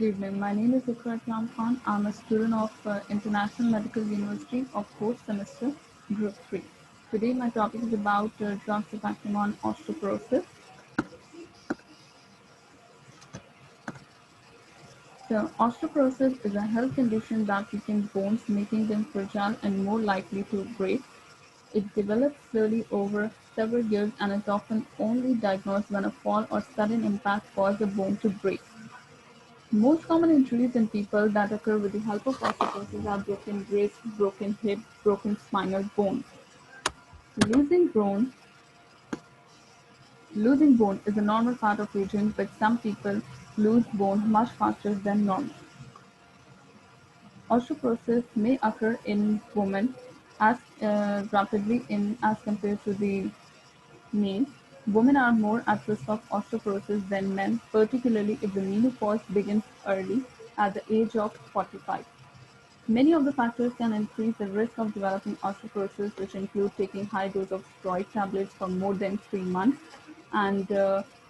evening. My name is Ikra Islam Khan. I'm a student of International Medical University of fourth semester, Group 3. Today, my topic is about drugs affecting on osteoporosis. So, osteoporosis is a health condition that weakens bones, making them fragile and more likely to break. It develops slowly over several years and is often only diagnosed when a fall or sudden impact causes a bone to break. Most common injuries in people that occur with the help of osteoporosis are broken wrist, broken hip, broken spinal bone. Losing bone, losing bone is a normal part of aging, but some people lose bone much faster than normal. Osteoporosis may occur in women as rapidly in as compared to the male. Women are more at risk of osteoporosis than men, particularly if the menopause begins early at the age of 45. Many of the factors can increase the risk of developing osteoporosis, which include taking high dose of steroid tablets for more than 3 months, and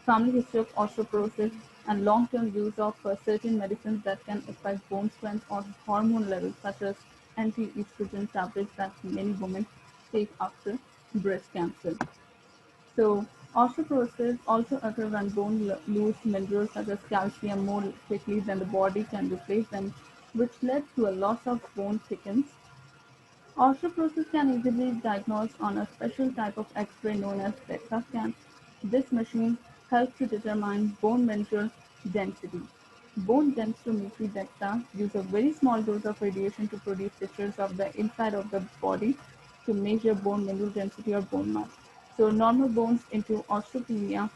family history of osteoporosis, and long-term use of certain medicines that can affect bone strength or hormone levels, such as anti-estrogen tablets that many women take after breast cancer. So, osteoporosis also occurs when bone lose minerals such as calcium more quickly than the body can replace them, which led to a loss of bone thickness. Osteoporosis can easily be diagnosed on a special type of X-ray known as DEXA scan. This machine helps to determine bone mineral density. Bone densitometry DEXA uses a very small dose of radiation to produce pictures of the inside of the body to measure bone mineral density or bone mass. So normal bones into osteopenia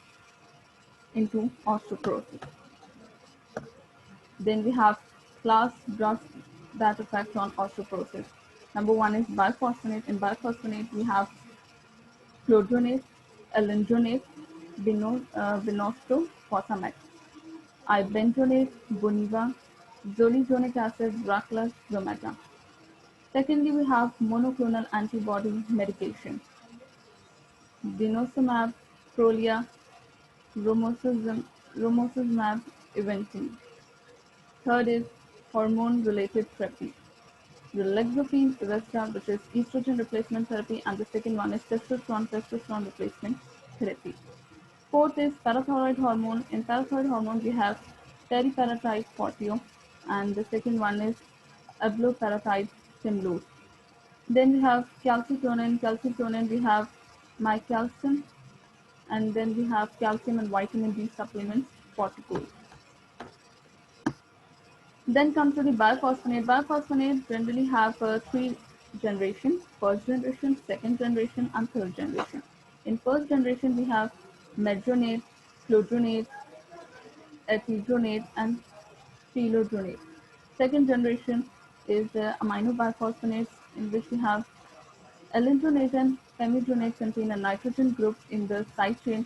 into osteoporosis. Then we have class drugs that affect on osteoporosis. Number one is biphosphonate. In biphosphonate, we have clodronate, alendronate, binosto, fosamax, ibendronate, Boniva, zolizonic acid, Raclus, Zometa. Secondly, we have monoclonal antibody medication, denosumab, Prolia, romosozumab, Eventin. Third is hormone-related therapy. Relaxofene, Evesta, which is estrogen replacement therapy, and the second one is testosterone replacement therapy. Fourth is parathyroid hormone. In parathyroid hormone, we have teriparatide forteo, and the second one is abloparatide stimulose. Then we have calcitonin. Calcitonin, we have mycalcin, and then we have calcium and vitamin D supplements, corticoid. Then comes to the biphosphonate. Biphosphonate generally have three generations: first generation, second generation, and third generation. In first generation, we have medronate, clodronate, ethidronate, and telodronate. Second generation is amino biphosphonates, in which we have alendronate and famidronate contain a nitrogen group in the side chain,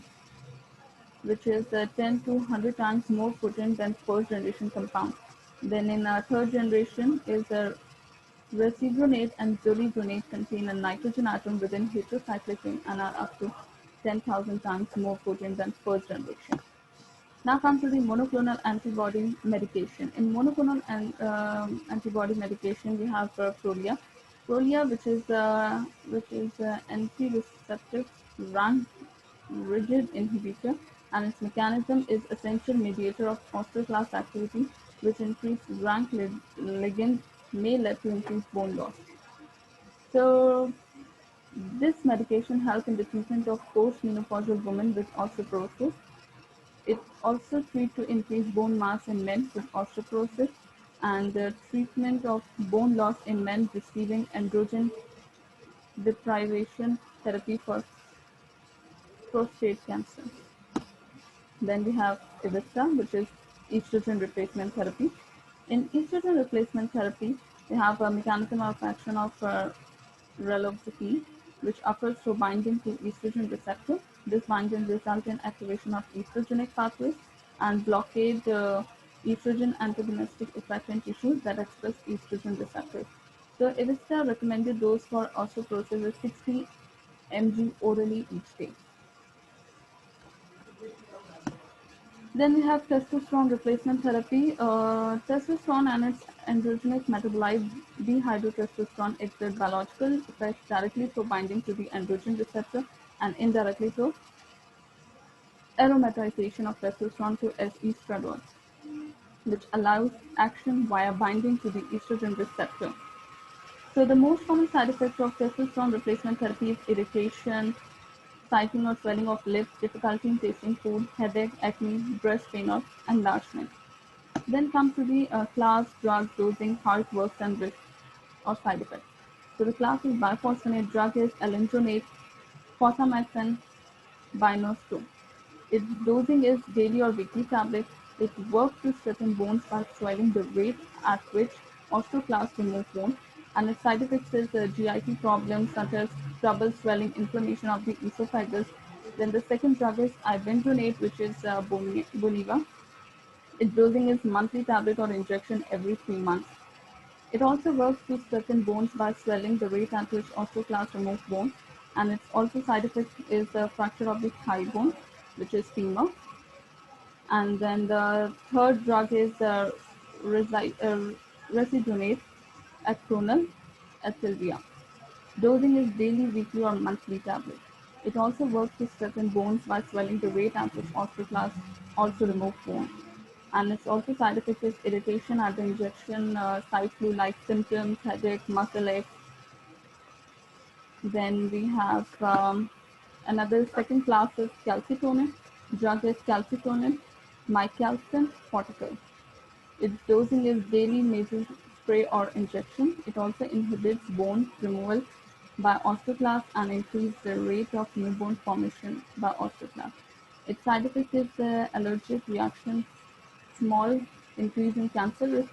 which is 10 to 100 times more potent than first generation compound. Then in third generation is a racibronate and zolidronate contain a nitrogen atom within heterocyclic ring and are up to 10,000 times more potent than first generation. Now comes to the monoclonal antibody medication. In monoclonal antibody medication, we have Prolia. Prolia, which is anti-receptive rank rigid inhibitor, and its mechanism is essential mediator of osteoclast activity, which increased rank ligand may lead to increased bone loss. So this medication helps in the treatment of postmenopausal women with osteoporosis. It also treats to increase bone mass in men with osteoporosis and the treatment of bone loss in men receiving androgen deprivation therapy for prostate cancer. Then we have Evista, which is estrogen replacement therapy. In estrogen replacement therapy, we have a mechanism of action of raloxifene, which occurs through binding to estrogen receptor. This binding results in activation of estrogenic pathways and blockade estrogen antagonistic effect in tissues that express estrogen receptors. So, Evista recommended dose for osteoporosis is 60 mg orally each day. Then we have testosterone replacement therapy. Testosterone and its endogenous metabolite dihydrotestosterone exert biological effects directly through binding to the androgen receptor and indirectly through aromatization of testosterone to estradiol, which allows action via binding to the estrogen receptor. So the most common side effects of testosterone replacement therapy is irritation, cycling or swelling of lips, difficulty in tasting food, headache, acne, breast pain or enlargement. Then come to the class, drug, dosing, how it works and risk or side effects. So the class is biphosphonate, drug is alendronate, fosamaxine, Binoston. Its dosing is daily or weekly tablets. It works to strengthen bones by swelling the rate at which osteoclasts remove bone, and its side effects is GIT problems such as trouble swelling, inflammation of the esophagus. Then the second drug is ibendronate, which is Boniva. Its dosing is monthly tablet or injection every 3 months. It also works to strengthen bones by swelling the rate at which osteoclasts remove bone, and its also side effect is the fracture of the thigh bone, which is femur. And then the third drug is residronate, acronal, Actilvia. Dosing is daily, weekly, or monthly tablet. It also works to strengthen bones by swelling the rate at which osteoclasts also remove bone. And its also side effect is irritation at the injection, side flu-like symptoms, headache, muscle ache. Then we have another second class is calcitonin. Drug is calcitonin, micalcin, cortical. Its dosing is daily nasal spray or injection. It also inhibits bone removal by osteoclasts and increases the rate of new bone formation by osteoclasts. Its side effect is allergic reaction, small increase in cancer risk.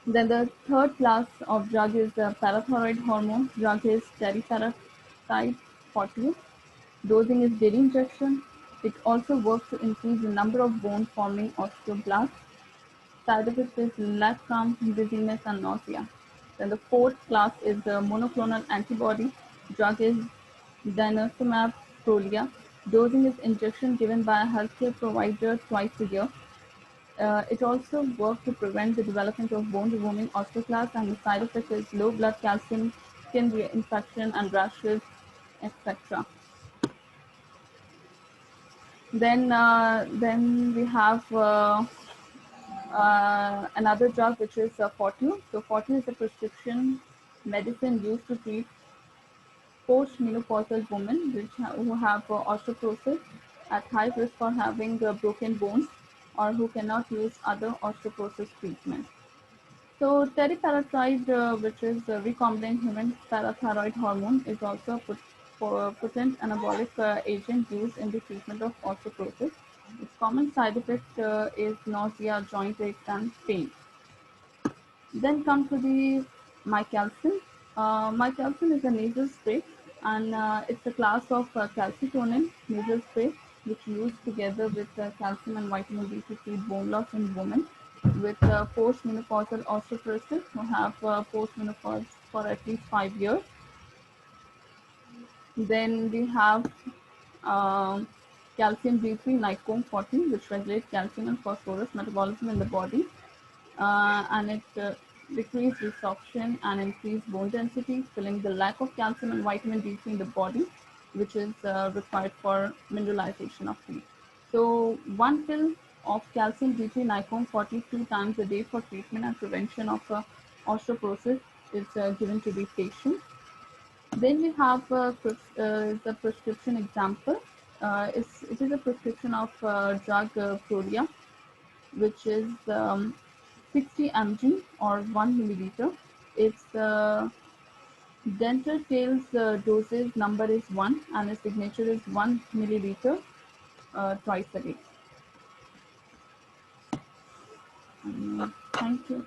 Then the third class of drug is the parathyroid hormone. Drug is teriparatide 40. Dosing is daily injection. It also works to increase the number of bone forming osteoblasts. Side effects is leg cramp, dizziness, and nausea. Then the fourth class is the monoclonal antibody. Drug is denosumab Prolia. Dosing is injection given by a healthcare provider twice a year. It also works to prevent the development of bone-removing osteoclasts, and the side effect is low blood calcium, skin infection, and rashes, etc. Then we have another drug which is Fortune. So Fortune is a prescription medicine used to treat post-menopausal women who have osteoporosis at high risk for having broken bones or who cannot use other osteoporosis treatments. So teriparatide, which is recombinant human parathyroid hormone, is also a potent anabolic agent used in the treatment of osteoporosis. Its common side effect is nausea, joint aches, and pain. Then come to the micalcin. Micalcin is a nasal spray, and it's a class of calcitonin nasal spray, which used together with calcium and vitamin D to treat bone loss in women with postmenopausal osteoporosis who have postmenopause for at least 5 years. Then we have um, calcium D3 Nicom 14, which regulates calcium and phosphorus metabolism in the body, and it decreases resorption and increased bone density, filling the lack of calcium and vitamin D3 in the body, which is required for mineralization of teeth. So one pill of calcium D3 Nicom 42 times a day for treatment and prevention of osteoporosis is given to the patient. Then we have the prescription example. It is a prescription of drug Prolia, which is 60 mg or 1 milliliter. Its dental tails dosage number is 1 and its signature is 1 milliliter twice a day. Thank you.